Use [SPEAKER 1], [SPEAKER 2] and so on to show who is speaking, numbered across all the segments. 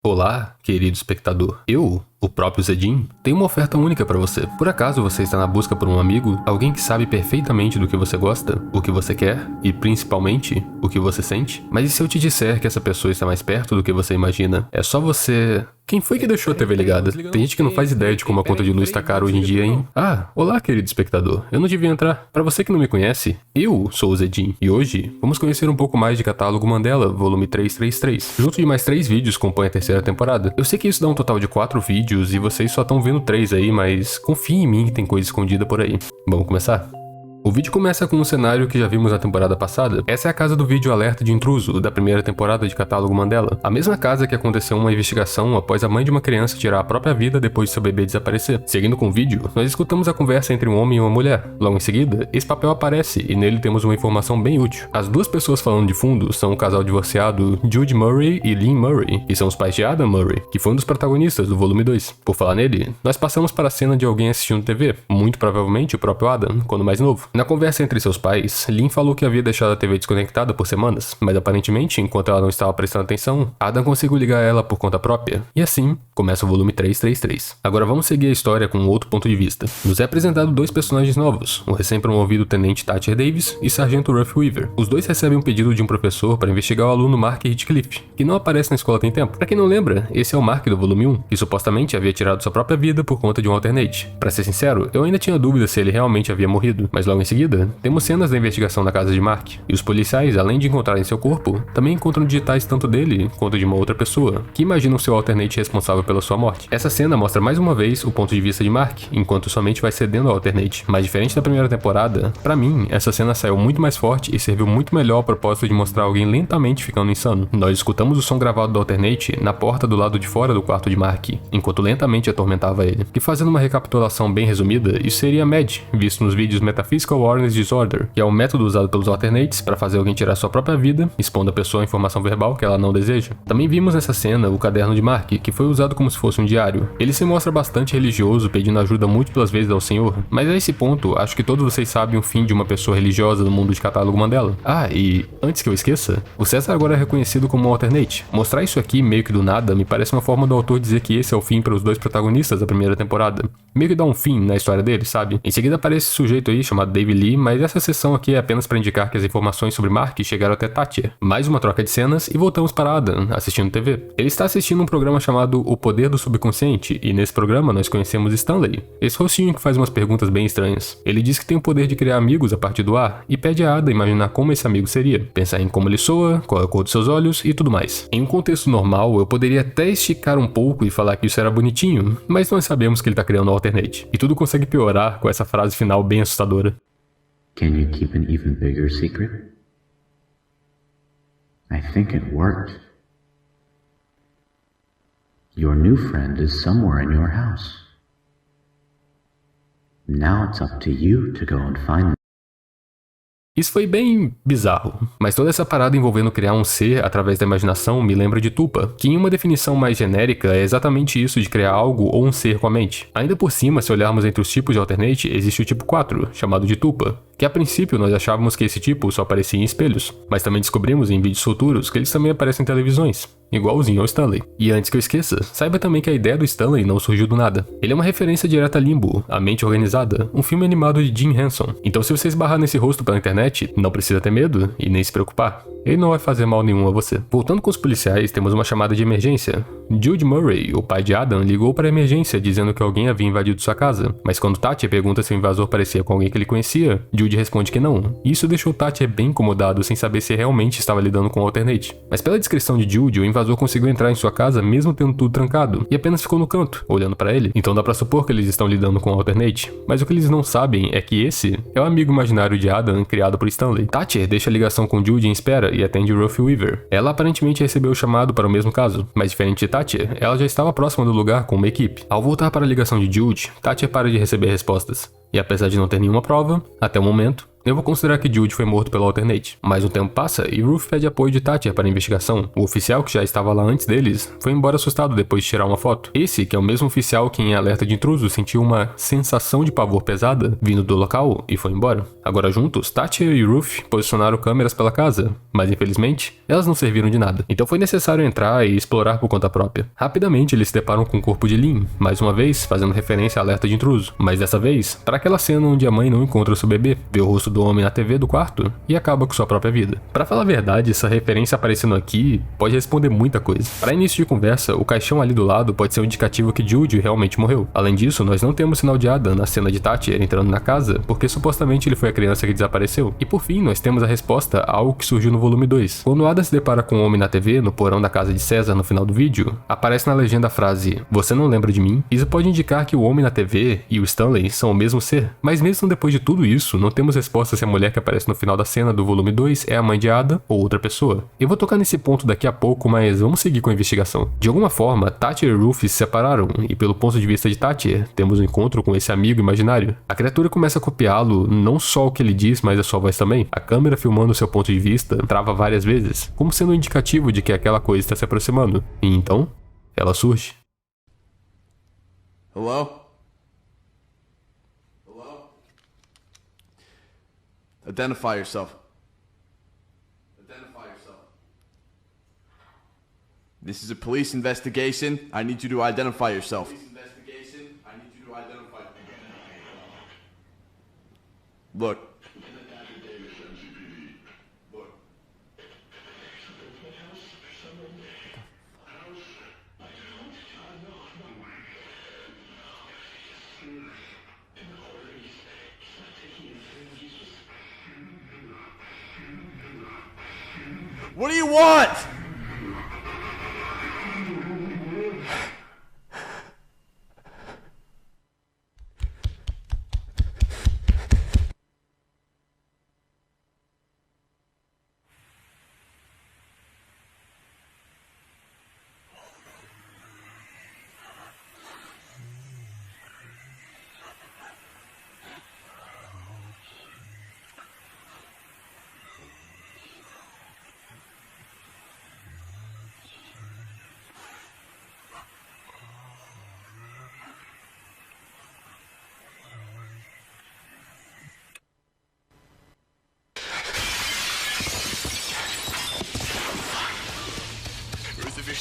[SPEAKER 1] Olá, querido espectador. Eu, o próprio Zedin, tenho uma oferta única para você. Por acaso você está na busca por um amigo, alguém que sabe perfeitamente do que você gosta, o que você quer e, principalmente, o que você sente? Mas e se eu te disser que essa pessoa está mais perto do que você imagina? É só você... Quem foi que deixou a TV ligada? Tem gente que não faz ideia de como a conta de luz está cara hoje em dia, hein? Ah, olá, querido espectador. Eu não devia entrar. Para você que não me conhece, eu sou o Zedin. E hoje, vamos conhecer um pouco mais de Catálogo Mandela, volume 333. Junto de mais 3 vídeos compõe a terceira temporada. Eu sei que isso dá um total de 4 vídeos e vocês só estão vendo 3 aí, mas confie em mim que tem coisa escondida por aí. Vamos começar? O vídeo começa com um cenário que já vimos na temporada passada. Essa é a casa do vídeo alerta de intruso da primeira temporada de Catálogo Mandela. A mesma casa que aconteceu uma investigação após a mãe de uma criança tirar a própria vida depois de seu bebê desaparecer. Seguindo com o vídeo, nós escutamos a conversa entre um homem e uma mulher. Logo em seguida, esse papel aparece e nele temos uma informação bem útil. As duas pessoas falando de fundo são o casal divorciado Jude Murray e Lynn Murray, que são os pais de Adam Murray, que foi um dos protagonistas do volume 2. Por falar nele, nós passamos para a cena de alguém assistindo TV, muito provavelmente o próprio Adam, quando mais novo. Na conversa entre seus pais, Lynn falou que havia deixado a TV desconectada por semanas, mas aparentemente, enquanto ela não estava prestando atenção, Adam conseguiu ligar ela por conta própria, e assim começa o volume 333. Agora vamos seguir a história com outro ponto de vista. Nos é apresentado 2 personagens novos, o recém-promovido Tenente Thatcher Davis e Sargento Ruff Weaver. Os 2 recebem um pedido de um professor para investigar o aluno Mark Heathcliff, que não aparece na escola tem tempo. Pra quem não lembra, esse é o Mark do volume 1, que supostamente havia tirado sua própria vida por conta de um alternate. Pra ser sincero, eu ainda tinha dúvida se ele realmente havia morrido, mas logo em seguida, temos cenas da investigação da casa de Mark, e os policiais, além de encontrarem seu corpo, também encontram digitais tanto dele quanto de uma outra pessoa, que imaginam seu alternate responsável pela sua morte. Essa cena mostra mais uma vez o ponto de vista de Mark, enquanto somente vai cedendo ao alternate. Mas diferente da primeira temporada, pra mim, essa cena saiu muito mais forte e serviu muito melhor ao propósito de mostrar alguém lentamente ficando insano. Nós escutamos o som gravado do alternate na porta do lado de fora do quarto de Mark, enquanto lentamente atormentava ele. E fazendo uma recapitulação bem resumida, isso seria MAD, visto nos vídeos Metaphysical Awareness Disorder, que é um método usado pelos alternates para fazer alguém tirar sua própria vida, expondo a pessoa a informação verbal que ela não deseja. Também vimos nessa cena o caderno de Mark, que foi usado como se fosse um diário. Ele se mostra bastante religioso, pedindo ajuda múltiplas vezes ao Senhor, mas a esse ponto, acho que todos vocês sabem o fim de uma pessoa religiosa no mundo de Catálogo Mandela. Ah, e antes que eu esqueça, o César agora é reconhecido como um alternate. Mostrar isso aqui meio que do nada me parece uma forma do autor dizer que esse é o fim para os 2 protagonistas da primeira temporada. Meio que dá um fim na história deles, sabe? Em seguida aparece esse sujeito aí chamado David Lee, mas essa sessão aqui é apenas para indicar que as informações sobre Mark chegaram até Thatcher. Mais uma troca de cenas e voltamos para Adam, assistindo TV. Ele está assistindo um programa chamado O Poder do Subconsciente, e nesse programa nós conhecemos Stanley, esse rostinho que faz umas perguntas bem estranhas. Ele diz que tem o poder de criar amigos a partir do ar, e pede a Ada imaginar como esse amigo seria, pensar em como ele soa, qual é a cor dos seus olhos e tudo mais. Em um contexto normal, eu poderia até esticar um pouco e falar que isso era bonitinho, mas nós sabemos que ele está criando um alternate. E tudo consegue piorar com essa frase final bem assustadora.
[SPEAKER 2] Can you keep an even bigger secret? I think it worked. Your new friend is somewhere in your house. Now it's up to you to go and find them.
[SPEAKER 1] Isso foi bem bizarro, mas toda essa parada envolvendo criar um ser através da imaginação me lembra de Tupa, que em uma definição mais genérica é exatamente isso de criar algo ou um ser com a mente. Ainda por cima, se olharmos entre os tipos de alternate, existe o tipo 4, chamado de Tupa, que a princípio nós achávamos que esse tipo só aparecia em espelhos, mas também descobrimos em vídeos futuros que eles também aparecem em televisões, igualzinho ao Stanley. E antes que eu esqueça, saiba também que a ideia do Stanley não surgiu do nada. Ele é uma referência direta a Limbo, A Mente Organizada, um filme animado de Jim Henson. Então se você esbarrar nesse rosto pela internet, não precisa ter medo e nem se preocupar. Ele não vai fazer mal nenhum a você. Voltando com os policiais, temos uma chamada de emergência. Jude Murray, o pai de Adam, ligou para a emergência dizendo que alguém havia invadido sua casa. Mas quando Thatcher pergunta se o invasor parecia com alguém que ele conhecia, Jude responde que não. Isso deixou Thatcher bem incomodado, sem saber se realmente estava lidando com o alternate. Mas pela descrição de Jude, o invasor conseguiu entrar em sua casa mesmo tendo tudo trancado, e apenas ficou no canto, olhando para ele. Então dá pra supor que eles estão lidando com o alternate. Mas o que eles não sabem é que esse é o amigo imaginário de Adam criado por Stanley. Thatcher deixa a ligação com Jude em espera e atende Ruff Weaver. Ela aparentemente recebeu o chamado para o mesmo caso, mas diferente de Thatcher, ela já estava próxima do lugar com uma equipe. Ao voltar para a ligação de Jude, Thatcher para de receber respostas. E apesar de não ter nenhuma prova, até o momento, eu vou considerar que Jude foi morto pelo Alternate. Mas um tempo passa e Ruth pede apoio de Thatcher para a investigação. O oficial que já estava lá antes deles foi embora assustado depois de tirar uma foto. Esse, que é o mesmo oficial que em Alerta de Intruso sentiu uma sensação de pavor pesada vindo do local e foi embora. Agora juntos, Thatcher e Ruth posicionaram câmeras pela casa, mas infelizmente, elas não serviram de nada. Então foi necessário entrar e explorar por conta própria. Rapidamente eles se deparam com o corpo de Lynn, mais uma vez fazendo referência a Alerta de Intruso. Mas dessa vez, para aquela cena onde a mãe não encontra seu bebê, vê o rosto do homem na TV do quarto e acaba com sua própria vida. Pra falar a verdade, essa referência aparecendo aqui pode responder muita coisa. Para início de conversa, o caixão ali do lado pode ser um indicativo que Jude realmente morreu. Além disso, nós não temos sinal de Adam na cena de Thatcher entrando na casa, porque supostamente ele foi a criança que desapareceu. E por fim, nós temos a resposta a algo que surgiu no volume 2. Quando Adam se depara com um homem na TV, no porão da casa de César no final do vídeo, aparece na legenda a frase, "Você não lembra de mim?" Isso pode indicar que o homem na TV e o Stanley são o mesmo ser. Mas mesmo depois de tudo isso, não temos resposta se a mulher que aparece no final da cena do volume 2 é a mãe de Ada ou outra pessoa. Eu vou tocar nesse ponto daqui a pouco, mas vamos seguir com a investigação. De alguma forma, Thatcher e Ruth se separaram, e pelo ponto de vista de Thatcher, temos um encontro com esse amigo imaginário. A criatura começa a copiá-lo, não só o que ele diz, mas a sua voz também. A câmera filmando seu ponto de vista trava várias vezes, como sendo um indicativo de que aquela coisa está se aproximando. E então, ela surge.
[SPEAKER 3] Hello? Identify yourself. Identify yourself. This is a police investigation. I need you to identify yourself. Police investigation. I need you to identify. Look. Look. What do you want?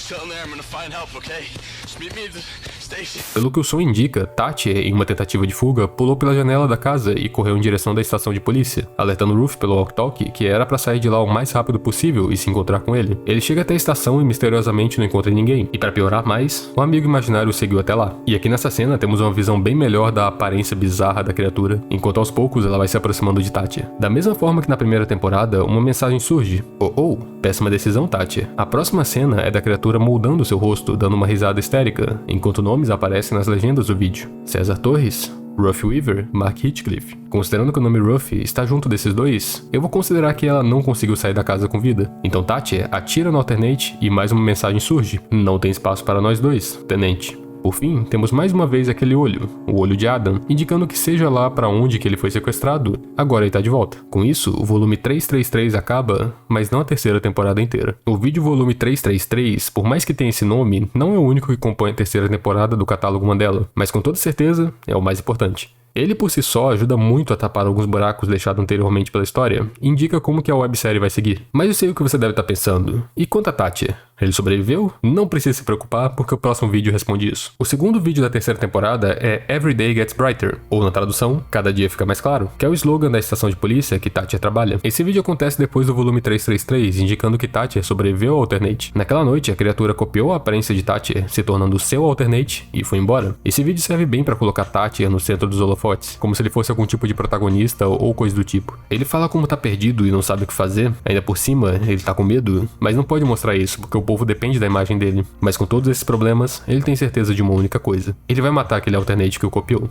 [SPEAKER 3] Still in there, I'm gonna find help, okay? Just meet me at the station.
[SPEAKER 1] Pelo que o som indica, Thatcher, em uma tentativa de fuga, pulou pela janela da casa e correu em direção da estação de polícia, alertando Ruth pelo walkie-talkie que era pra sair de lá o mais rápido possível e se encontrar com ele. Ele chega até a estação e misteriosamente não encontra ninguém, e pra piorar mais, o amigo imaginário o seguiu até lá. E aqui nessa cena temos uma visão bem melhor da aparência bizarra da criatura, enquanto aos poucos ela vai se aproximando de Thatcher. Da mesma forma que na primeira temporada, uma mensagem surge: "Oh, péssima decisão, Thatcher." A próxima cena é da criatura moldando seu rosto, dando uma risada histérica, enquanto nomes aparecem nas legendas do vídeo: César Torres, Ruth Weaver, Mark Hitchcliff. Considerando que o nome Ruth está junto desses dois, eu vou considerar que ela não conseguiu sair da casa com vida. Então Thatcher atira no Alternate e mais uma mensagem surge: "Não tem espaço para nós dois, tenente." Por fim, temos mais uma vez aquele olho, o olho de Adam, indicando que seja lá para onde que ele foi sequestrado, agora ele tá de volta. Com isso, o volume 333 acaba, mas não a terceira temporada inteira. O vídeo volume 333, por mais que tenha esse nome, não é o único que compõe a terceira temporada do catálogo Mandela, mas com toda certeza é o mais importante. Ele por si só ajuda muito a tapar alguns buracos deixados anteriormente pela história, e indica como que a websérie vai seguir. Mas eu sei o que você deve estar pensando. E quanto a Thatcher? Ele sobreviveu? Não precisa se preocupar, porque o próximo vídeo responde isso. O segundo vídeo da terceira temporada é Every Day Gets Brighter, ou na tradução, Cada Dia Fica Mais Claro, que é o slogan da estação de polícia que Thatcher trabalha. Esse vídeo acontece depois do volume 333, indicando que Thatcher sobreviveu ao Alternate. Naquela noite, a criatura copiou a aparência de Thatcher, se tornando o seu Alternate, e foi embora. Esse vídeo serve bem para colocar Thatcher no centro dos holofotes, como se ele fosse algum tipo de protagonista ou coisa do tipo. Ele fala como tá perdido e não sabe o que fazer, ainda por cima, ele tá com medo, mas não pode mostrar isso, porque o povo depende da imagem dele. Mas com todos esses problemas, ele tem certeza de uma única coisa: ele vai matar aquele Alternate que o copiou.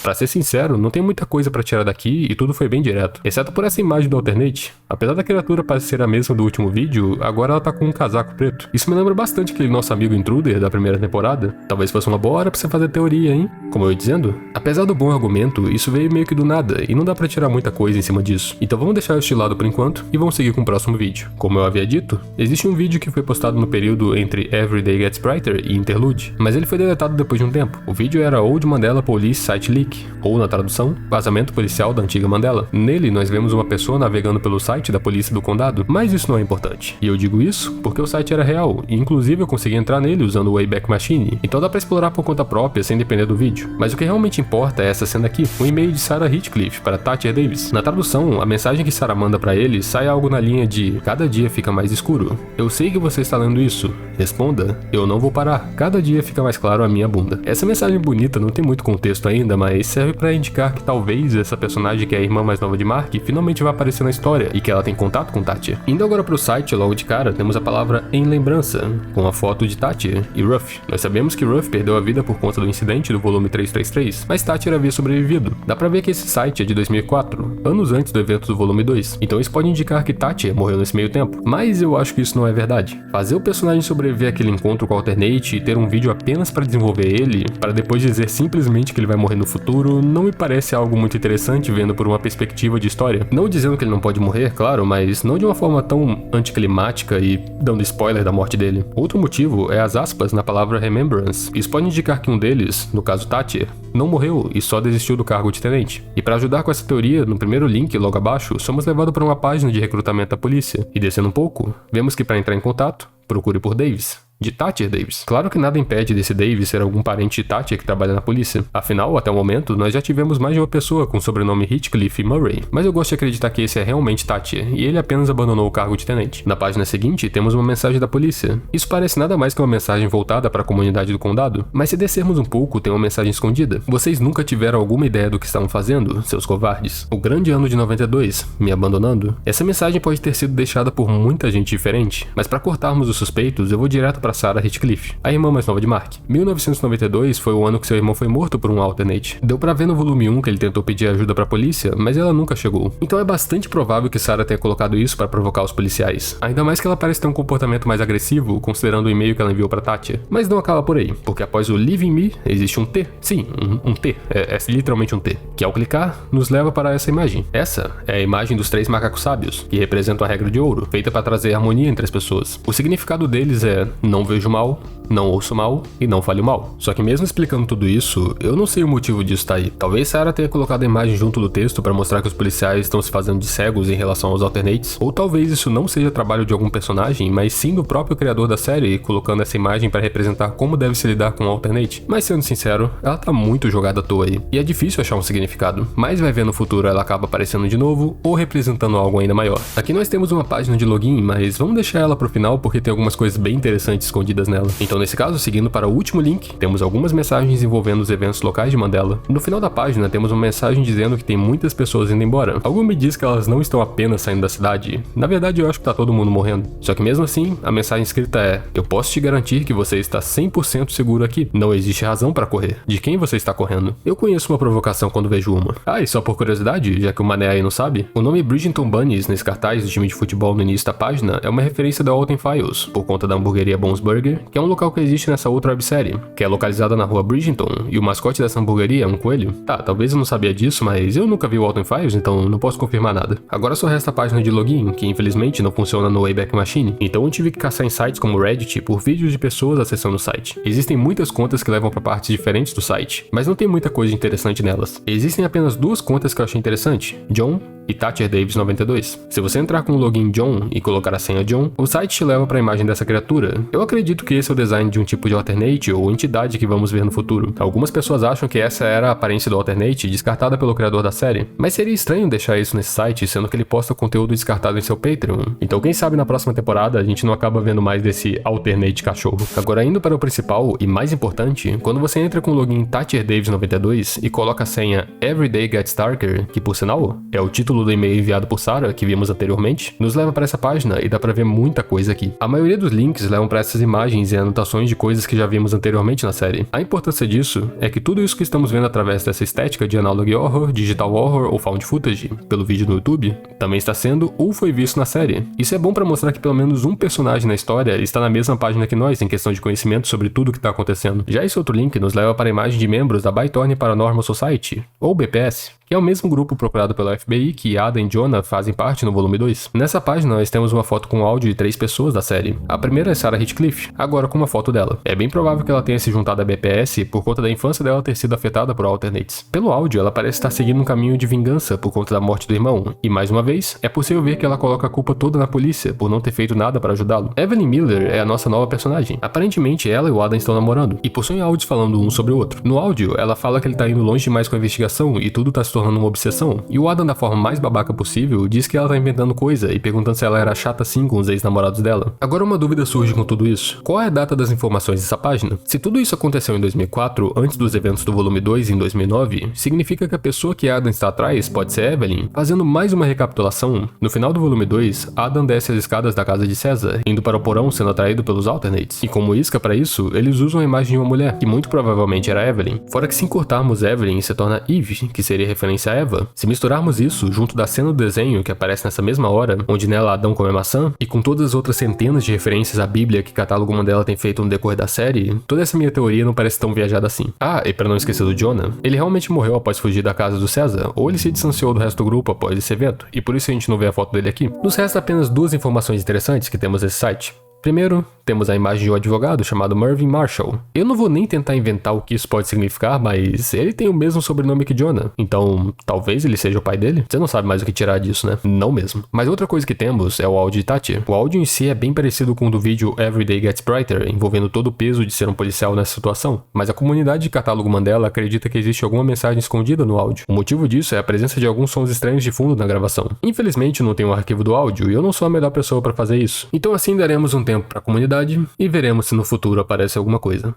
[SPEAKER 1] Pra ser sincero, não tem muita coisa pra tirar daqui e tudo foi bem direto, exceto por essa imagem do Alternate. Apesar da criatura parecer a mesma do último vídeo, agora ela tá com um casaco preto. Isso me lembra bastante aquele nosso amigo Intruder da primeira temporada. Talvez fosse uma boa hora pra você fazer teoria, hein? Como eu ia dizendo, apesar do bom argumento, isso veio meio que do nada e não dá pra tirar muita coisa em cima disso. Então vamos deixar isso de lado por enquanto e vamos seguir com o próximo vídeo. Como eu havia dito, existe um vídeo que foi postado no período entre Every Day Gets Brighter e Interlude, mas ele foi deletado depois de um tempo. O vídeo era Old Mandela Police Site Leak, ou na tradução, vazamento policial da antiga Mandela. Nele nós vemos uma pessoa navegando pelo site da polícia do condado, mas isso não é importante. E eu digo isso porque o site era real, e inclusive eu consegui entrar nele usando o Wayback Machine, então dá pra explorar por conta própria sem depender do vídeo. Mas o que realmente importa é essa cena aqui, um e-mail de Sarah Heathcliff para Thatcher Davis. Na tradução, a mensagem que Sarah manda pra ele sai algo na linha de: cada dia fica mais escuro. Eu sei que você está lendo isso. Responda: eu não vou parar. Cada dia fica mais claro a minha bunda. Essa mensagem bonita não tem muito contexto ainda, mas serve pra indicar que talvez essa personagem, que é a irmã mais nova de Mark, finalmente vai aparecer na história e que ela tem contato com Thatcher. Indo agora pro site, logo de cara, temos a palavra em lembrança, com a foto de Thatcher e Ruff. Nós sabemos que Ruff perdeu a vida por conta do incidente do volume 333, mas Thatcher havia sobrevivido. Dá pra ver que esse site é de 2004, anos antes do evento do volume 2, então isso pode indicar que Thatcher morreu nesse meio tempo. Mas eu acho que isso não é verdade. Fazer o personagem sobreviver àquele encontro com o Alternate e ter um vídeo apenas pra desenvolver ele, para depois dizer simplesmente que ele vai morrer no futuro, não me parece algo muito interessante vendo por uma perspectiva de história. Não dizendo que ele não pode morrer, claro, mas não de uma forma tão anticlimática e dando spoiler da morte dele. Outro motivo é as aspas na palavra remembrance. Isso pode indicar que um deles, no caso Thatcher, não morreu e só desistiu do cargo de tenente. E para ajudar com essa teoria, no primeiro link logo abaixo, somos levados para uma página de recrutamento da polícia. E descendo um pouco, vemos que para entrar em contato, procure por Davis. De Thatcher Davis. Claro que nada impede desse Davis ser algum parente de Thatcher que trabalha na polícia. Afinal, até o momento, nós já tivemos mais de uma pessoa com o sobrenome Heathcliff e Murray. Mas eu gosto de acreditar que esse é realmente Thatcher, e ele apenas abandonou o cargo de tenente. Na página seguinte, temos uma mensagem da polícia. Isso parece nada mais que uma mensagem voltada para a comunidade do condado, mas se descermos um pouco, tem uma mensagem escondida. Vocês nunca tiveram alguma ideia do que estavam fazendo, seus covardes? O grande ano de 92, me abandonando? Essa mensagem pode ter sido deixada por muita gente diferente, mas para cortarmos os suspeitos, eu vou direto para Sarah Heathcliff, a irmã mais nova de Mark. 1992 foi o ano que seu irmão foi morto por um Alternate. Deu pra ver no volume 1 que ele tentou pedir ajuda pra polícia, mas ela nunca chegou. Então é bastante provável que Sarah tenha colocado isso para provocar os policiais. Ainda mais que ela parece ter um comportamento mais agressivo, considerando o e-mail que ela enviou pra Thatcher. Mas não acaba por aí, porque após o Live in Me, existe um T. Sim, um T. É literalmente um T. Que ao clicar, nos leva para essa imagem. Essa é a imagem dos 3 macacos sábios, que representam a regra de ouro, feita para trazer harmonia entre as pessoas. O significado deles é: não vejo mal, não ouço mal e não fale mal. Só que mesmo explicando tudo isso, eu não sei o motivo disso tá aí. Talvez Sarah tenha colocado a imagem junto do texto para mostrar que os policiais estão se fazendo de cegos em relação aos Alternates, ou talvez isso não seja trabalho de algum personagem, mas sim do próprio criador da série, colocando essa imagem para representar como deve se lidar com o Alternate. Mas sendo sincero, ela tá muito jogada à toa aí, e é difícil achar um significado, mas vai ver no futuro ela acaba aparecendo de novo, ou representando algo ainda maior. Aqui nós temos uma página de login, mas vamos deixar ela pro final porque tem algumas coisas bem interessantes escondidas nela. Então nesse caso, seguindo para o último link, temos algumas mensagens envolvendo os eventos locais de Mandela. No final da página temos uma mensagem dizendo que tem muitas pessoas indo embora. Algo me diz que elas não estão apenas saindo da cidade. Na verdade eu acho que tá todo mundo morrendo. Só que mesmo assim, a mensagem escrita é: eu posso te garantir que você está 100% seguro aqui. Não existe razão para correr. De quem você está correndo? Eu conheço uma provocação quando vejo uma. Ah, e só por curiosidade, já que o Mané aí não sabe, o nome Bridgeton Bunnies nesse cartaz do time de futebol no início da página é uma referência da Alton Files, por conta da hamburgueria Bons Burger, que é um local que existe nessa outra websérie, que é localizada na rua Bridgeton, e o mascote dessa hamburgueria é um coelho. Tá, talvez eu não sabia disso, mas eu nunca vi o Alton Files, então não posso confirmar nada. Agora só resta a página de login, que infelizmente não funciona no Wayback Machine, então eu tive que caçar em sites como Reddit por vídeos de pessoas acessando o site. Existem muitas contas que levam para partes diferentes do site, mas não tem muita coisa interessante nelas. Existem apenas 2 contas que eu achei interessante: John e Thatcher Davis 92. Se você entrar com o login John e colocar a senha John, o site te leva para a imagem dessa criatura. Eu acredito que esse é o design de um tipo de Alternate ou entidade que vamos ver no futuro. Algumas pessoas acham que essa era a aparência do Alternate descartada pelo criador da série, mas seria estranho deixar isso nesse site, sendo que ele posta conteúdo descartado em seu Patreon. Então quem sabe na próxima temporada a gente não acaba vendo mais desse Alternate cachorro. Agora indo para o principal e mais importante, quando você entra com o login Thatcher Davis 92 e coloca a senha Everyday Gets Darker, que por sinal é o título título do e-mail enviado por Sarah, que vimos anteriormente, nos leva para essa página e dá para ver muita coisa aqui. A maioria dos links levam para essas imagens e anotações de coisas que já vimos anteriormente na série. A importância disso é que tudo isso que estamos vendo através dessa estética de analog horror, digital horror ou found footage, pelo vídeo no YouTube, também está sendo ou foi visto na série. Isso é bom para mostrar que pelo menos um personagem na história está na mesma página que nós em questão de conhecimento sobre tudo o que está acontecendo. Já esse outro link nos leva para a imagem de membros da Bythorne Paranormal Society, ou BPS, que é o mesmo grupo procurado pelo FBI que Adam e Jonah fazem parte no volume 2. Nessa página nós temos uma foto com áudio de 3 pessoas da série. A primeira é Sarah Heathcliff, agora com uma foto dela. É bem provável que ela tenha se juntado à BPS por conta da infância dela ter sido afetada por alternates. Pelo áudio, ela parece estar seguindo um caminho de vingança por conta da morte do irmão, e mais uma vez, é possível ver que ela coloca a culpa toda na polícia por não ter feito nada para ajudá-lo. Evelyn Miller é a nossa nova personagem. Aparentemente ela e o Adam estão namorando, e possuem áudios falando um sobre o outro. No áudio, ela fala que ele tá indo longe demais com a investigação e tudo tá se tornando uma obsessão. E o Adam, da forma mais babaca possível, diz que ela tá inventando coisa e perguntando se ela era chata assim com os ex-namorados dela. Agora uma dúvida surge com tudo isso. Qual é a data das informações dessa página? Se tudo isso aconteceu em 2004, antes dos eventos do volume 2 em 2009, significa que a pessoa que Adam está atrás pode ser Evelyn. Fazendo mais uma recapitulação, no final do volume 2, Adam desce as escadas da casa de César, indo para o porão sendo atraído pelos alternates. E como isca para isso, eles usam a imagem de uma mulher, que muito provavelmente era Evelyn. Fora que se encurtarmos Evelyn se torna Eve, que seria referência a Eva. Se misturarmos isso junto da cena do desenho que aparece nessa mesma hora, onde nela Adão come maçã, e com todas as outras centenas de referências à Bíblia que Catálogo Mandela tem feito no decorrer da série, toda essa minha teoria não parece tão viajada assim. Ah, e para não esquecer do Jonah, ele realmente morreu após fugir da casa do César, ou ele se distanciou do resto do grupo após esse evento, e por isso a gente não vê a foto dele aqui. Nos resta apenas 2 informações interessantes que temos nesse site. Primeiro, temos a imagem de um advogado chamado Mervyn Marshall. Eu não vou nem tentar inventar o que isso pode significar, mas ele tem o mesmo sobrenome que Jonah, então talvez ele seja o pai dele? Você não sabe mais o que tirar disso, né? Não mesmo. Mas outra coisa que temos é o áudio de Tati. O áudio em si é bem parecido com o do vídeo Every Day Gets Brighter, envolvendo todo o peso de ser um policial nessa situação, mas a comunidade de Catálogo Mandela acredita que existe alguma mensagem escondida no áudio. O motivo disso é a presença de alguns sons estranhos de fundo na gravação. Infelizmente não tenho um arquivo do áudio e eu não sou a melhor pessoa para fazer isso. Então assim daremos um tempo para a comunidade e veremos se no futuro aparece alguma coisa.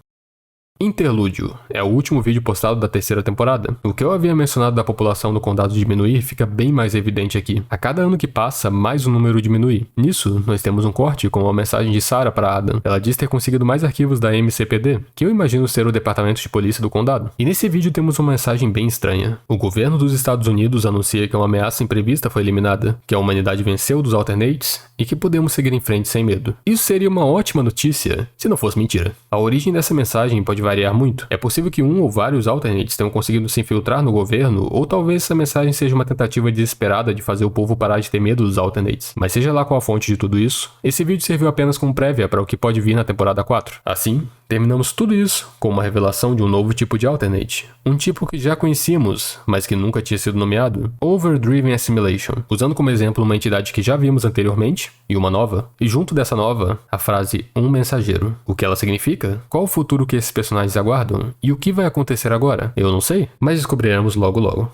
[SPEAKER 1] Interlúdio é o último vídeo postado da 3ª temporada. O que eu havia mencionado da população do condado diminuir fica bem mais evidente aqui. A cada ano que passa, mais o número diminui. Nisso, nós temos um corte com uma mensagem de Sarah para Adam. Ela diz ter conseguido mais arquivos da MCPD, que eu imagino ser o departamento de polícia do condado. E nesse vídeo temos uma mensagem bem estranha. O governo dos Estados Unidos anuncia que uma ameaça imprevista foi eliminada, que a humanidade venceu dos alternates e que podemos seguir em frente sem medo. Isso seria uma ótima notícia, se não fosse mentira. A origem dessa mensagem pode variar muito. É possível que um ou vários alternates tenham conseguido se infiltrar no governo, ou talvez essa mensagem seja uma tentativa desesperada de fazer o povo parar de ter medo dos alternates. Mas seja lá qual a fonte de tudo isso, esse vídeo serviu apenas como prévia para o que pode vir na temporada 4. Assim, terminamos tudo isso com uma revelação de um novo tipo de alternate. Um tipo que já conhecíamos, mas que nunca tinha sido nomeado, Overdriven Assimilation, usando como exemplo uma entidade que já vimos anteriormente, e uma nova, e junto dessa nova, a frase um mensageiro. O que ela significa? Qual o futuro que esses personagens aguardam? E o que vai acontecer agora? Eu não sei, mas descobriremos logo logo.